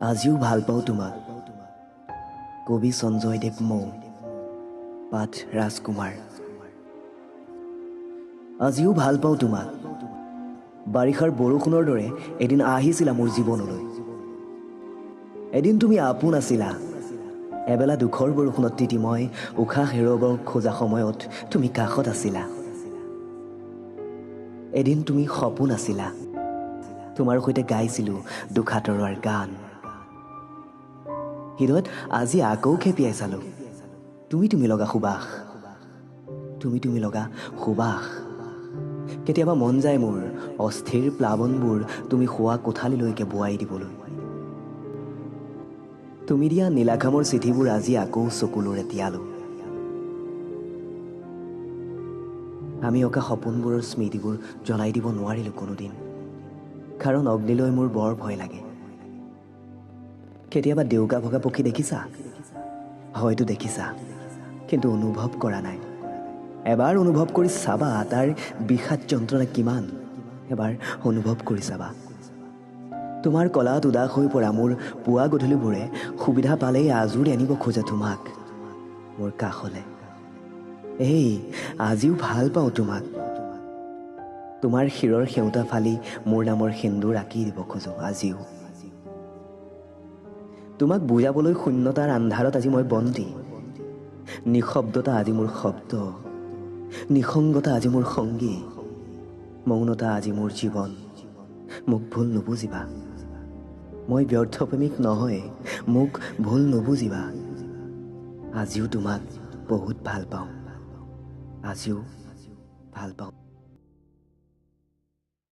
আজিও ভাল পাওঁ তোমাক। কবি সঞ্জয়দেৱ মৌ, পাঠ ৰাজকুমাৰ। আজিও ভাল পাওঁ তোমাক। বাৰিষাৰ বৰষুণৰ দৰে এদিন আহিছিলা মোৰ জীৱনলৈ। এদিন তুমি আপোন আছিলা। এবেলা দুখৰ বৰষুণত তিতি মই উশাহ হেৰুৱাব খোজা সময়ত তুমি কাষত আছিলা। এদিন তুমি সপোন আছিলা। তোমাৰ সৈতে গাইছিলো দুখাতৰৰ গান। হৃদয়ত আজি আকৌ খেপিয়াই চালো তুমি লগা সুবাস। তুমি লগা সুবাস। কেতিয়াবা মন যায় মোৰ অস্থিৰ প্লাৱনবোৰ তুমি শোৱা কোঠালিলৈকে বোৱাই দিবলৈ। তুমি দিয়া নীলাখামৰ চিঠিবোৰ আজি আকৌ চকুলোৰে তিয়ালো। আমি অঁকা সপোনবোৰৰ স্মৃতিবোৰ জ্বলাই দিব নোৱাৰিলো কোনোদিন, কাৰণ অগ্নিলৈ মোৰ বৰ ভয় লাগে। কেতিয়াবা দেউকা ভগা পক্ষী দেখিছা? হয়তো দেখিছা, কিন্তু অনুভৱ কৰা নাই। এবাৰ অনুভৱ কৰি চাবা তাৰ বিষাদ যন্ত্ৰণা কিমান। এবাৰ অনুভৱ কৰি চাবা। তোমাৰ কলাত উদাস হৈ পৰা মোৰ পুৱা গধূলিবোৰে সুবিধা পালেই আজুৰি আনিব খোজে তোমাক মোৰ কাষলে। এই আজিও ভাল পাওঁ তোমাক। তোমাৰ শিৰৰ সেউতা ফালি মোৰ নামৰ সেন্দুৰ আঁকি দিব খোজো আজিও। তোমাক বুজাবলৈ শূন্যতাৰ আন্ধাৰত আজি মই বন্দী। নিঃশব্দতা আজি মোৰ শব্দ, নিসংগতা আজি মোৰ সংগী, মৌনতা আজি মোৰ জীৱন। মোক ভুল নুবুজিবা, মই ব্যৰ্থ প্ৰেমিক নহয়, মোক ভুল নুবুজিবা। আজিও তোমাক বহুত ভাল পাওঁ, আজিও ভাল পাওঁ।